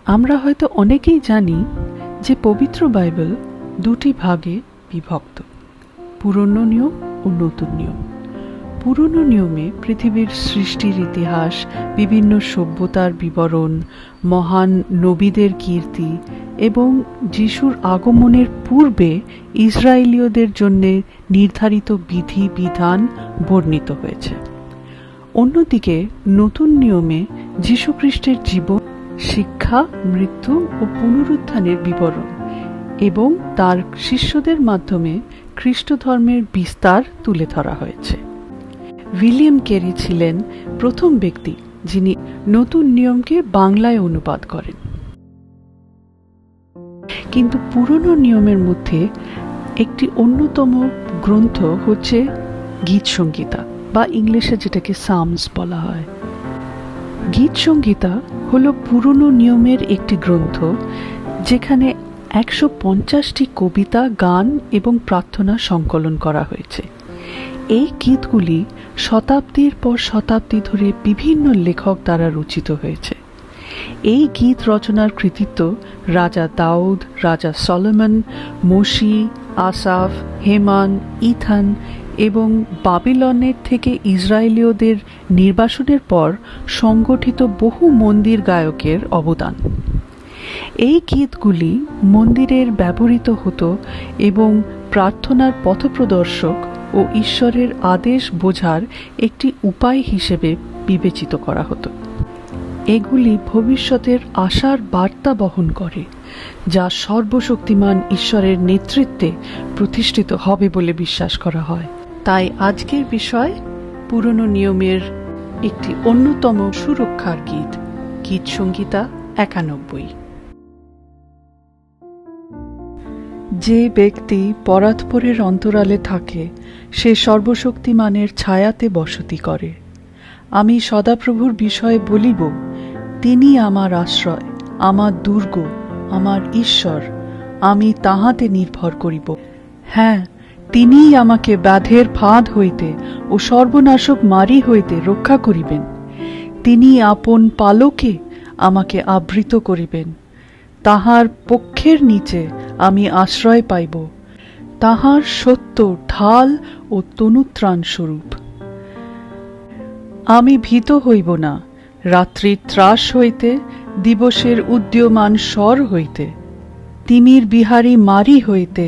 আমরা হয়তো অনেকেই জানি যে পবিত্র বাইবেল দুটি ভাগে বিভক্ত, পুরনো নিয়ম ও নতুন নিয়ম। পুরনো নিয়মে পৃথিবীর সৃষ্টির ইতিহাস, বিভিন্ন সভ্যতার বিবরণ, মহান নবীদের কীর্তি এবং যিশুর আগমনের পূর্বে ইসরায়েলীয়দের জন্য নির্ধারিত বিধি বিধান বর্ণিত হয়েছে। অন্যদিকে নতুন নিয়মে যীশুখ্রিস্টের জীবন, শিক্ষা, মৃত্যু ও পুনরুত্থানের বিবরণ এবং তার শিষ্যদের মাধ্যমে খ্রিস্ট ধর্মের বিস্তার তুলে ধরা হয়েছে। উইলিয়াম ক্যারি ছিলেন প্রথম ব্যক্তি যিনি নতুন নিয়মকে বাংলায় অনুবাদ করেন। কিন্তু পুরনো নিয়মের মধ্যে একটি অন্যতম গ্রন্থ হচ্ছে গীত সংহিতা, বা ইংলিশে যেটাকে সামস বলা হয়। গীত সংহিতা হলো পুরনো নিয়মের একটি গ্রন্থ যেখানে 150টি কবিতা, গান এবং প্রার্থনা সংকলন করা হয়েছে। এই গীতগুলি শতাব্দীর পর শতাব্দী ধরে বিভিন্ন লেখক দ্বারা রচিত হয়েছে। এই গীত রচনার কৃতিত্ব রাজা দাউদ, রাজা সলোমন, মোশি, আসাফ, হেমান, ইথান এবং বাবিলনের থেকে ইসরায়েলীয়দের নির্বাসনের পর সংগঠিত বহু মন্দির গায়কের অবদান। এই গীতগুলি মন্দিরের ব্যবহৃত হতো এবং প্রার্থনার পথপ্রদর্শক ও ঈশ্বরের আদেশ বোঝার একটি উপায় হিসেবে বিবেচিত করা হতো। এগুলি ভবিষ্যতের আশার বার্তা বহন করে, যা সর্বশক্তিমান ঈশ্বরের নেতৃত্বে প্রতিষ্ঠিত হবে বলে বিশ্বাস করা হয়। তাই আজকের বিষয় পুরনো নিয়মের একটি অন্যতম সুরক্ষার গীত, গীত সংহিতা 91। যে ব্যক্তি পরাৎপরের অন্তরালে থাকে সে সর্বশক্তিমানের ছায়াতে বসতি করে। আমি সদাপ্রভুর বিষয়ে বলিব, তিনি আমার আশ্রয়, আমার দুর্গ, আমার ঈশ্বর, আমি তাহাতে নির্ভর করিব। হ্যাঁ, তিনিই আমাকে ব্যাধের ফাঁদ হইতে ও সর্বনাশক মারি হইতে রক্ষা করিবেন। তিনি আপন পালকে আমাকে আবৃত করিবেন। তাহার পক্ষের নিচে আমি আশ্রয় পাইব, তাহার সত্য ঢাল ও তনুত্রাণ স্বরূপ। আমি ভীত হইব না রাত্রির ত্রাস হইতে, দিবসের উদীয়মান স্বর হইতে, তিমির বিহারী মারি হইতে,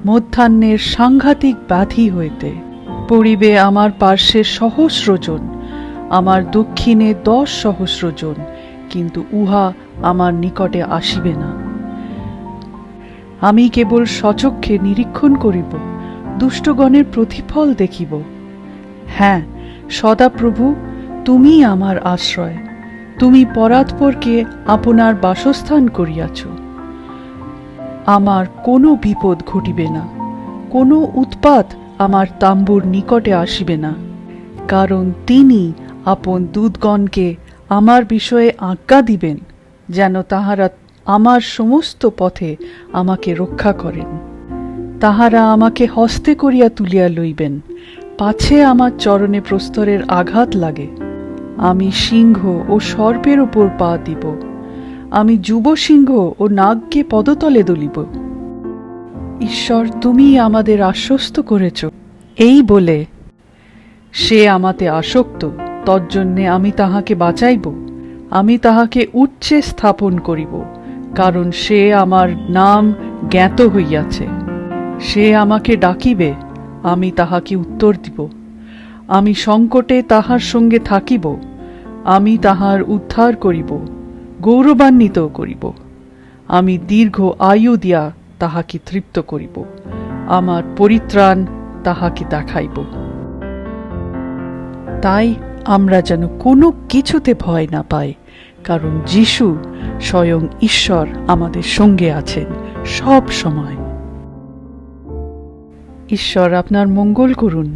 মধ্যাহ্নের সাংঘাতিক ব্যাধি হইতে। পড়িবে আমার পার্শ্বে সহস্রজন, আমার দক্ষিণে 10 সহস্রজন, কিন্তু উহা আমার নিকটে আসিবে না। আমি কেবল সচক্ষে নিরীক্ষণ করিব, দুষ্টগণের প্রতিফল দেখিব। হ্যাঁ, সদাপ্রভু, তুমি আমার আশ্রয়, তুমি পরাৎপরকে আপনার বাসস্থান করিয়াছ। আমার কোনো বিপদ ঘটিবে না, কোনো উৎপাত আমার তাম্বুর নিকটে আসিবে না, কারণ তিনি আপন দূতগণকে আমার বিষয়ে আজ্ঞা দিবেন, যেন তাহারা আমার সমস্ত পথে আমাকে রক্ষা করেন। তাহারা আমাকে হস্তে করিয়া তুলিয়া লইবেন, পাছে আমার চরণে প্রস্তরের আঘাত লাগে। আমি সিংহ ও সর্পের উপর পা দিব, আমি যুব সিংহ ও নাগকে পদতলে দলিব। ঈশ্বর, তুমি আমাদের আশ্বস্ত করেছ। এই বলে সে আমাতে আসক্ত, তজ্জন্যে আমি তাহাকে বাঁচাইব। আমি তাহাকে উচ্চে স্থাপন করিব, কারণ সে আমার নাম জ্ঞাত হইয়াছে। সে আমাকে ডাকিবে, আমি তাহাকে উত্তর দিব। আমি সংকটে তাহার সঙ্গে থাকিব, আমি তাহার উদ্ধার করিব, গৌরবান্বিত করিব। আমি দীর্ঘ আয়ু দিয়া তাহাকে তৃপ্ত করিব, আমার পরিত্রাণ তাহাকে দেখাইব। তাই আমরা যেন কোনো কিছুতে ভয় না পাই, কারণ যিশু স্বয়ং ঈশ্বর আমাদের সঙ্গে আছেন সব সময়। ঈশ্বর আপনার মঙ্গল করুন।